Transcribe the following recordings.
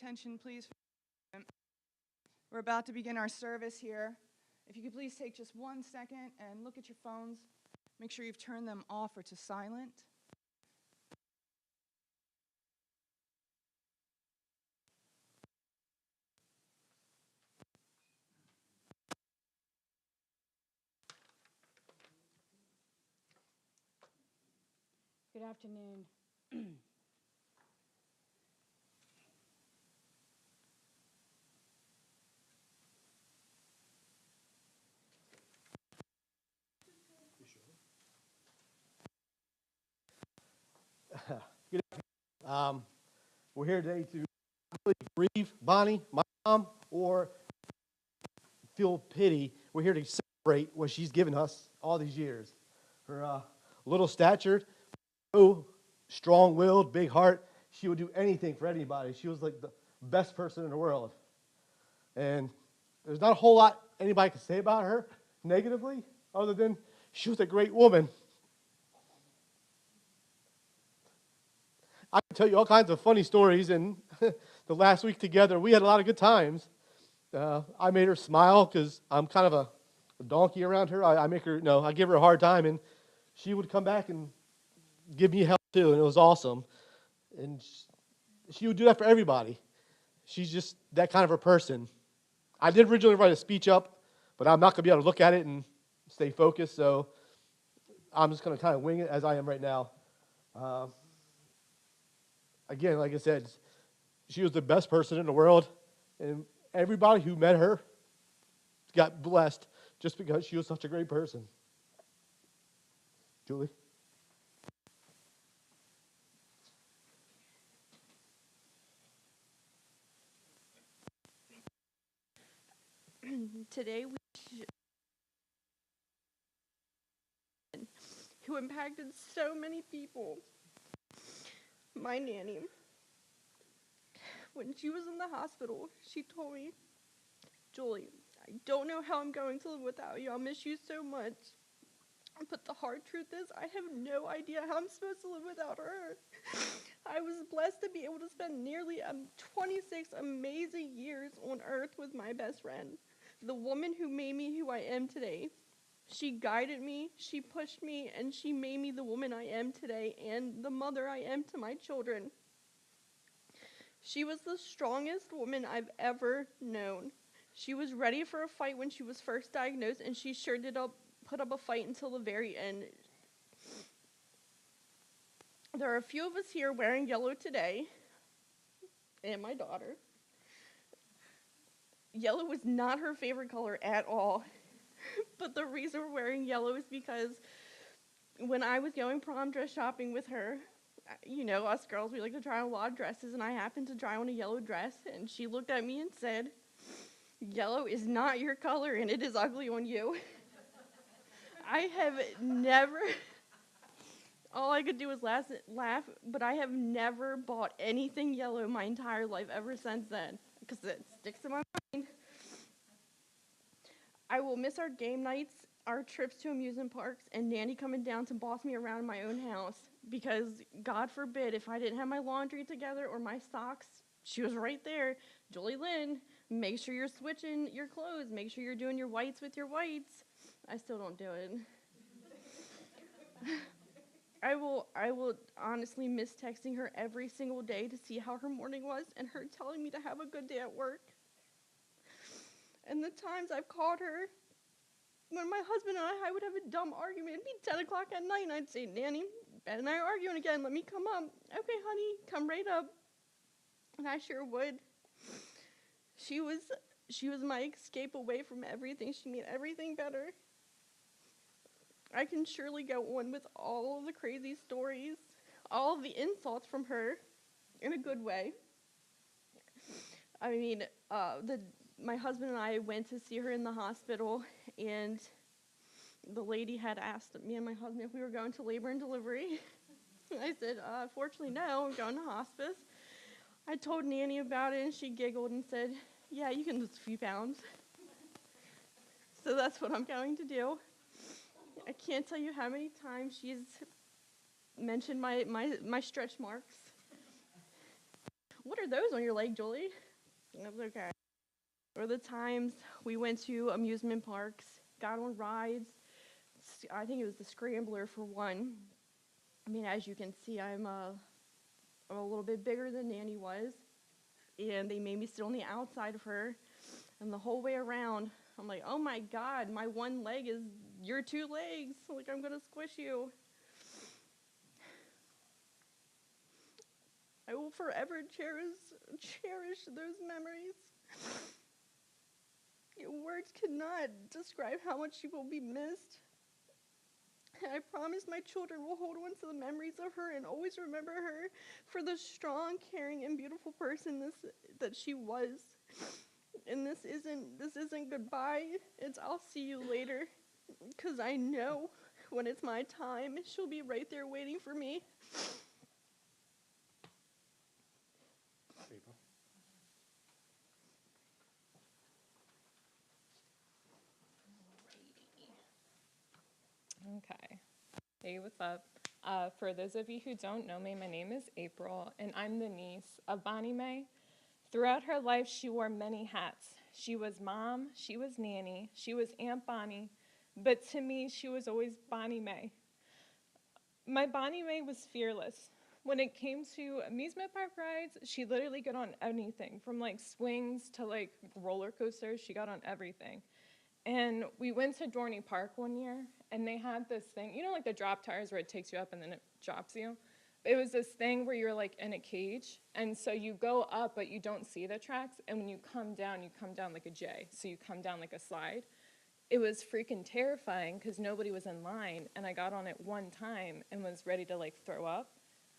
attention, please. We're about to begin our service here. If you could please take just 1 second and look at your phones. Make sure you've turned them off or to silent. Good afternoon. Good afternoon. We're here today to really grieve Bonnie, my mom, or feel pity. We're here to celebrate what she's given us all these years. Her little stature, so strong-willed, big heart. She would do anything for anybody. She was like the best person in the world. And there's not a whole lot anybody can say about her negatively, other than she was a great woman. I can tell you all kinds of funny stories, and the last week together, we had a lot of good times. I made her smile because I'm kind of a donkey around her. I make her, I give her a hard time, and she would come back and give me help too, and it was awesome. And she would do that for everybody. She's just that kind of a person. I did originally write a speech up, but I'm not going to be able to look at it and stay focused, so I'm just going to kind of wing it as I am right now. Again, like I said, she was the best person in the world, and everybody who met her got blessed just because she was such a great person. Julie? Today, who impacted so many people. My nanny. When she was in the hospital, she told me, Julie, I don't know how I'm going to live without you. I'll miss you so much. But the hard truth is, I have no idea how I'm supposed to live without her. I was blessed to be able to spend nearly 26 amazing years on earth with my best friend, the woman who made me who I am today. She guided me, she pushed me, and she made me the woman I am today and the mother I am to my children. She was the strongest woman I've ever known. She was ready for a fight when she was first diagnosed, and she sure did put up a fight until the very end. There are a few of us here wearing yellow today, and my daughter. Yellow was not her favorite color at all. But the reason we're wearing yellow is because when I was going prom dress shopping with her, us girls, we like to try on a lot of dresses, and I happened to try on a yellow dress, and she looked at me and said, yellow is not your color, and it is ugly on you. I have never, all I could do was laugh, but I have never bought anything yellow my entire life ever since then, because it sticks in my mind. I will miss our game nights, our trips to amusement parks, and Nanny coming down to boss me around in my own house. Because, God forbid, if I didn't have my laundry together or my socks, she was right there. Julie Lynn, make sure you're switching your clothes. Make sure you're doing your whites with your whites. I still don't do it. I will honestly miss texting her every single day to see how her morning was and her telling me to have a good day at work. And the times I've called her, when my husband and I would have a dumb argument, it'd be 10 o'clock at night, and I'd say, Nanny, Ben and I are arguing again, let me come up. Okay, honey, come right up. And I sure would. She was my escape away from everything. She made everything better. I can surely go on with all of the crazy stories, all of the insults from her, in a good way. I mean, my husband and I went to see her in the hospital, and the lady had asked me and my husband if we were going to labor and delivery. I said, fortunately, no, I'm going to hospice. I told Nanny about it, and she giggled and said, yeah, you can lose a few pounds. So that's what I'm going to do. I can't tell you how many times she's mentioned my stretch marks. "What are those on your leg, Julie?" That's okay. Or the times we went to amusement parks, got on rides. I think it was the Scrambler for one. I mean, as you can see, I'm a little bit bigger than Nanny was, and they made me sit on the outside of her, and the whole way around, I'm like, oh my God, my one leg is your two legs. Like, I'm gonna squish you. I will forever cherish those memories. Words cannot describe how much she will be missed. I promise my children will hold on to the memories of her and always remember her for the strong, caring, and beautiful person that she was. And this isn't goodbye. It's I'll see you later. 'Cause I know when it's my time, she'll be right there waiting for me. Okay. Hey, what's up? For those of you who don't know me, my name is April, and I'm the niece of Bonnie Mae. Throughout her life, she wore many hats. She was mom, she was nanny, she was Aunt Bonnie, but to me, she was always Bonnie Mae. My Bonnie Mae was fearless. When it came to amusement park rides, she literally got on anything, from like swings to like roller coasters. She got on everything. And we went to Dorney Park one year, and they had this thing, you know, like the drop tires where it takes you up and then it drops you? It was this thing where you're like in a cage, and so you go up, but you don't see the tracks, and when you come down like a J, so you come down like a slide. It was freaking terrifying because nobody was in line, and I got on it one time and was ready to like throw up.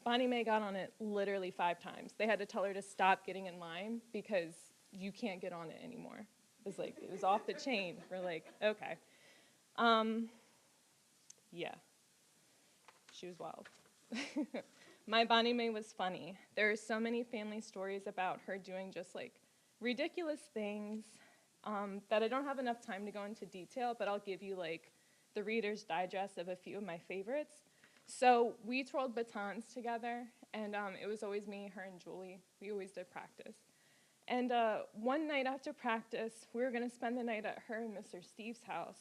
Bonnie Mae got on it literally 5 times. They had to tell her to stop getting in line because you can't get on it anymore. It was off the chain. We're like, okay. Yeah, she was wild. My Bonnie Mae was funny. There are so many family stories about her doing just like ridiculous things that I don't have enough time to go into detail, but I'll give you like the Reader's Digest of a few of my favorites. So we twirled batons together, and it was always me, her, and Julie. We always did practice. And one night after practice, we were going to spend the night at her and Mr. Steve's house.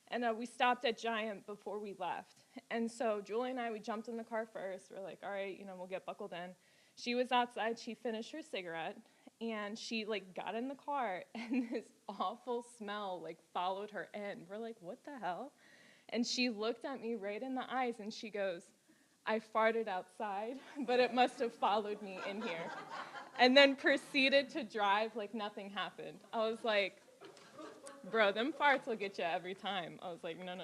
And we stopped at Giant before we left. And so Julie and I, we jumped in the car first. We're like, all right, we'll get buckled in. She was outside. She finished her cigarette. And she, got in the car. And this awful smell, followed her in. We're like, what the hell? And she looked at me right in the eyes, and she goes, I farted outside, but it must have followed me in here. And then proceeded to drive like nothing happened. I was like, bro, them farts will get you every time. I was like, no.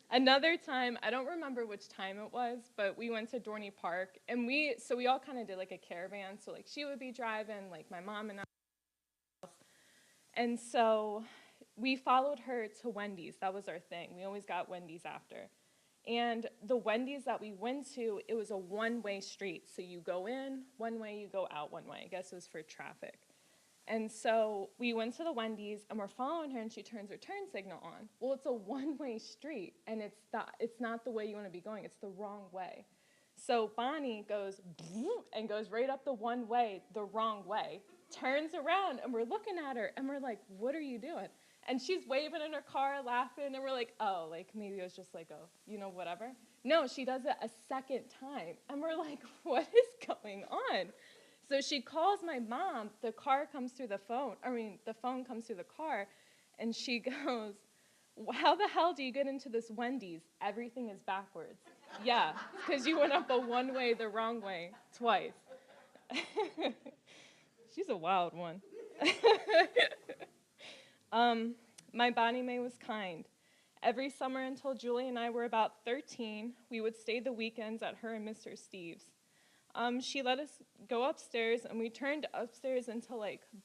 Another time, I don't remember which time it was, but we went to Dorney Park, and we all kind of did like a caravan. So she would be driving, my mom and I. And so we followed her to Wendy's. That was our thing. We always got Wendy's after. And the Wendy's that we went to, it was a one-way street. So you go in one way, you go out one way. I guess it was for traffic. And so we went to the Wendy's, and we're following her, and she turns her turn signal on. Well, it's a one-way street, and it's not the way you want to be going. It's the wrong way. So Bonnie goes, and goes right up the one way, the wrong way, turns around, and we're looking at her, and we're like, what are you doing? And she's waving in her car, laughing, and we're like, oh, maybe it was just whatever. No, she does it a second time, and we're like, what is going on? So she calls my mom. The phone comes through the car, and she goes, how the hell do you get into this Wendy's? Everything is backwards. Yeah, because you went up a one way the wrong way twice. She's a wild one. My Bonnie Mae was kind. Every summer until Julie and I were about 13, we would stay the weekends at her and Mr. Steve's. She let us go upstairs, and we turned upstairs into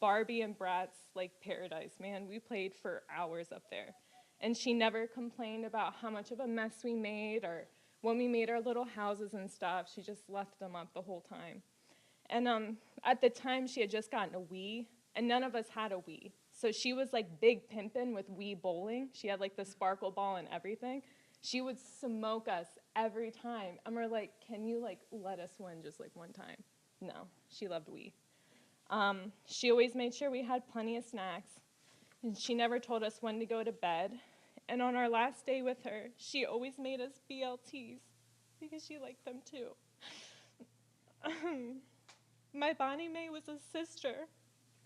Barbie and Bratz paradise. Man, we played for hours up there. And she never complained about how much of a mess we made or when we made our little houses and stuff. She just left them up the whole time. And at the time, she had just gotten a Wii, and none of us had a Wii. So she was big pimpin' with Wii bowling. She had the sparkle ball and everything. She would smoke us every time. And we're like, can you let us win just one time? No, she loved we. She always made sure we had plenty of snacks, and she never told us when to go to bed. And on our last day with her, she always made us BLTs because she liked them too. My Bonnie Mae was a sister.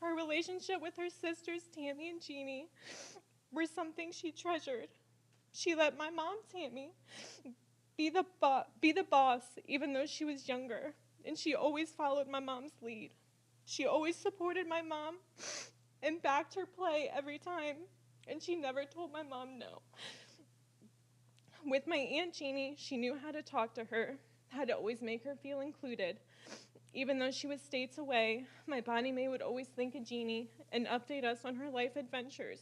Her relationship with her sisters, Tammy and Jeannie, were something she treasured. She let my mom, Tammy, be the boss, even though she was younger, and she always followed my mom's lead. She always supported my mom and backed her play every time, and she never told my mom no. With my Aunt Jeannie, she knew how to talk to her, how to always make her feel included. Even though she was states away, my Bonnie Mae would always think of Jeannie and update us on her life adventures.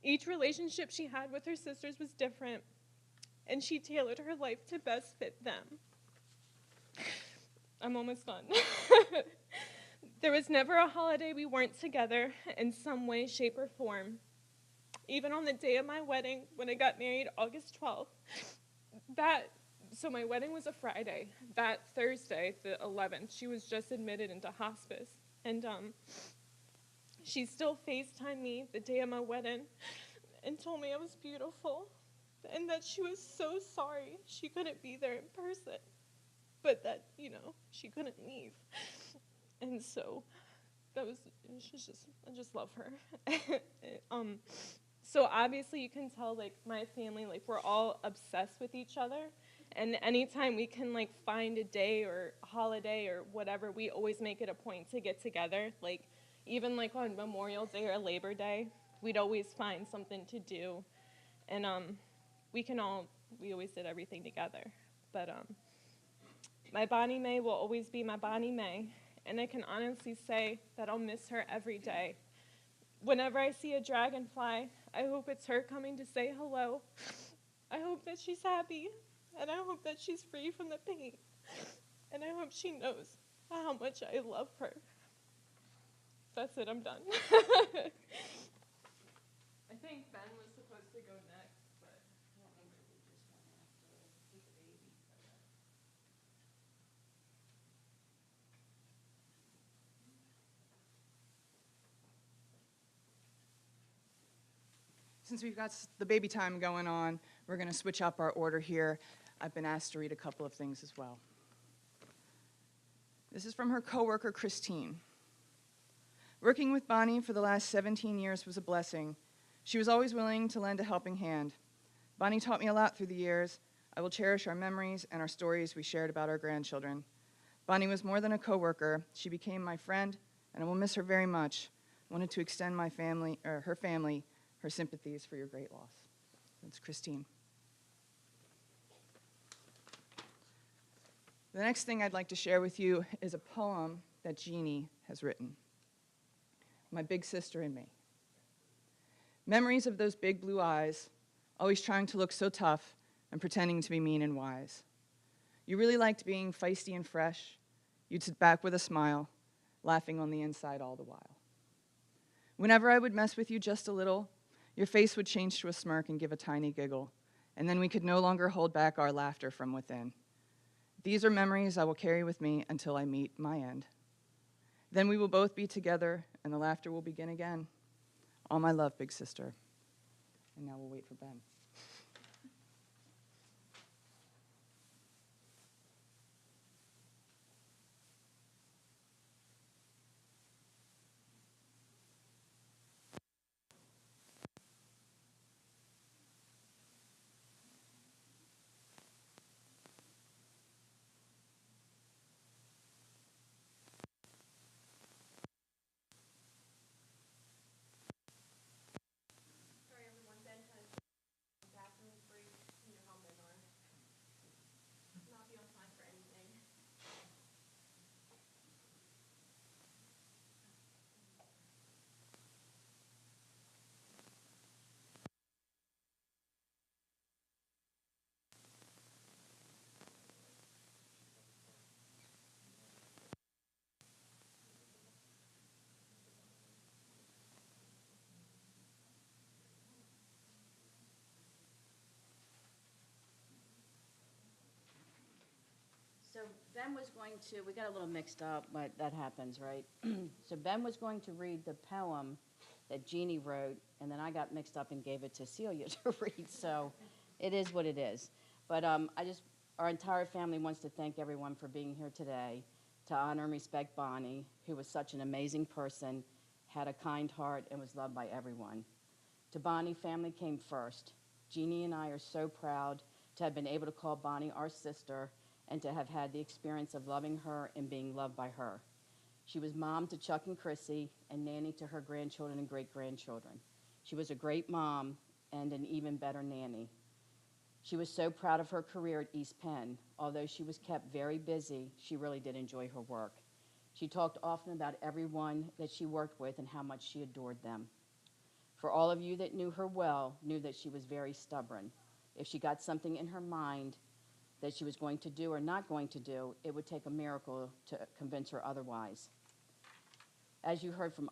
Each relationship she had with her sisters was different, and she tailored her life to best fit them. I'm almost done. There was never a holiday we weren't together in some way, shape, or form. Even on the day of my wedding, when I got married August 12th, so my wedding was a Friday. That Thursday, the 11th, she was just admitted into hospice. And she still FaceTimed me the day of my wedding and told me I was beautiful and that she was so sorry she couldn't be there in person, but that, she couldn't leave. And so I just love her. So obviously you can tell, my family, we're all obsessed with each other. And anytime we can, find a day or a holiday or whatever, we always make it a point to get together. Even, on Memorial Day or Labor Day, we'd always find something to do. And we always did everything together. But my Bonnie Mae will always be my Bonnie Mae. And I can honestly say that I'll miss her every day. Whenever I see a dragonfly, I hope it's her coming to say hello. I hope that she's happy, and I hope that she's free from the pain. And I hope she knows how much I love her. That's it, I'm done. I think Ben was supposed to go next, but Since we've got the baby time going on, we're going to switch up our order here. I've been asked to read a couple of things as well. This is from her coworker, Christine. Working with Bonnie for the last 17 years was a blessing. She was always willing to lend a helping hand. Bonnie taught me a lot through the years. I will cherish our memories and our stories we shared about our grandchildren. Bonnie was more than a coworker. She became my friend, and I will miss her very much. I wanted to extend her family, her sympathies for your great loss. That's Christine. The next thing I'd like to share with you is a poem that Jeannie has written. My Big Sister and Me. Memories of those big blue eyes, always trying to look so tough and pretending to be mean and wise. You really liked being feisty and fresh. You'd sit back with a smile, laughing on the inside all the while. Whenever I would mess with you just a little, your face would change to a smirk and give a tiny giggle, and then we could no longer hold back our laughter from within. These are memories I will carry with me until I meet my end. Then we will both be together, and the laughter will begin again. All my love, big sister. And now we'll wait for Ben. Ben was going to, we got a little mixed up, but that happens, right? So Ben was going to read the poem that Jeannie wrote, and then I got mixed up and gave it to Celia to read. So it is what it is. But our entire family wants to thank everyone for being here today to honor and respect Bonnie, who was such an amazing person, had a kind heart, and was loved by everyone. To Bonnie, family came first. Jeannie and I are so proud to have been able to call Bonnie our sister and to have had the experience of loving her and being loved by her. She was mom to Chuck and Chrissy and nanny to her grandchildren and great-grandchildren. She was a great mom and an even better nanny. She was so proud of her career at East Penn. Although she was kept very busy, she really did enjoy her work. She talked often about everyone that she worked with and how much she adored them. For all of you that knew her well, knew that she was very stubborn. If she got something in her mind that she was going to do or not going to do, it would take a miracle to convince her otherwise. As you heard from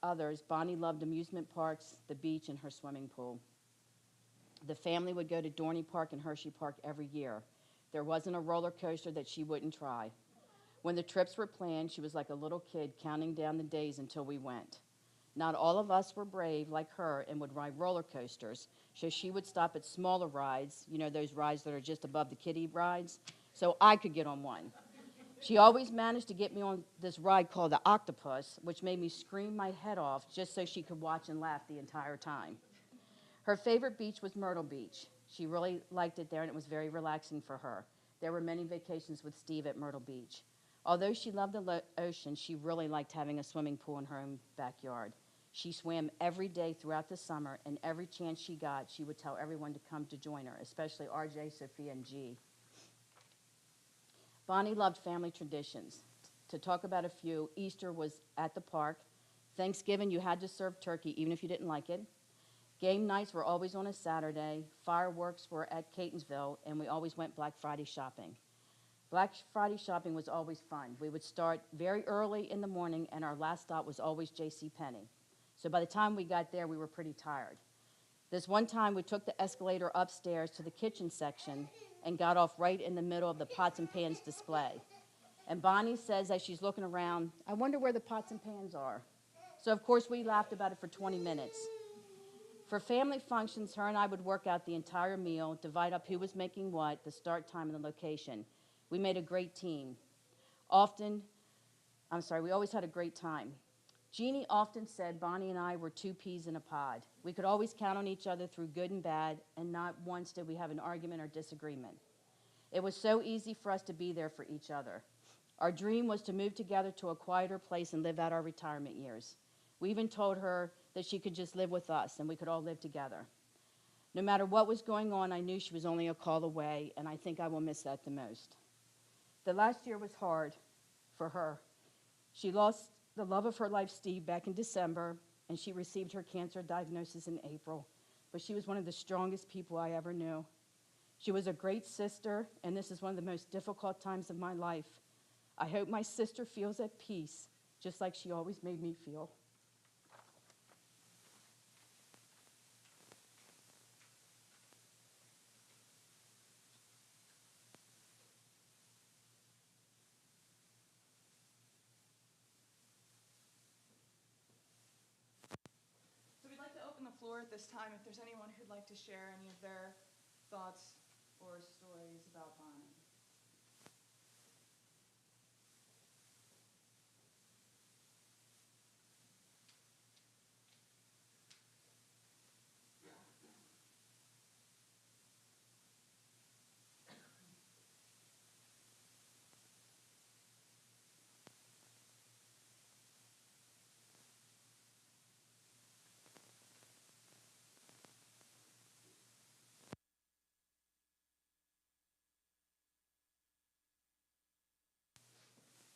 others, Bonnie loved amusement parks, the beach, and her swimming pool. The family would go to Dorney Park and Hershey Park every year. There wasn't a roller coaster that she wouldn't try. When the trips were planned, she was like a little kid counting down the days until we went. Not all of us were brave like her and would ride roller coasters, so she would stop at smaller rides, you know, those rides that are just above the kiddie rides, so I could get on one. She always managed to get me on this ride called the Octopus, which made me scream my head off just so she could watch and laugh the entire time. Her favorite beach was Myrtle Beach. She really liked it there, and it was very relaxing for her. There were many vacations with Steve at Myrtle Beach. Although she loved the ocean, she really liked having a swimming pool in her own backyard. She swam every day throughout the summer, and every chance she got, she would tell everyone to come to join her, especially RJ, Sophia, and G. Bonnie loved family traditions. To talk about a few, Easter was at the park. Thanksgiving, you had to serve turkey, even if you didn't like it. Game nights were always on a Saturday. Fireworks were at Catonsville, and we always went Black Friday shopping. Black Friday shopping was always fun. We would start very early in the morning, and our last stop was always J.C. Penney. So by the time we got there, we were pretty tired. This one time, we took the escalator upstairs to the kitchen section and got off right in the middle of the pots and pans display. And Bonnie says, as she's looking around, "I wonder where the pots and pans are." So, of course, we laughed about it for 20 minutes. For family functions, her and I would work out the entire meal, divide up who was making what, the start time, and the location. We made a great team. We always had a great time. Jeannie often said Bonnie and I were two peas in a pod. We could always count on each other through good and bad, and not once did we have an argument or disagreement. It was so easy for us to be there for each other. Our dream was to move together to a quieter place and live out our retirement years. We even told her that she could just live with us and we could all live together. No matter what was going on, I knew she was only a call away, and I think I will miss that the most. The last year was hard for her. She lost the love of her life, Steve, back in December, and she received her cancer diagnosis in April. But she was one of the strongest people I ever knew. She was a great sister, and this is one of the most difficult times of my life. I hope my sister feels at peace, just like she always made me feel. So we'd like to open the floor at this time if there's anyone who'd like to share any of their thoughts or stories about Bonnie.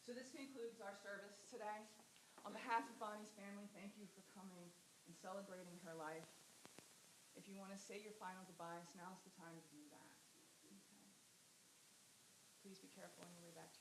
So this concludes our service today. On behalf of Bonnie's family, thank you for coming and celebrating her life. If you want to say your final goodbyes, now's the time to do that. Okay. Please be careful on your way back to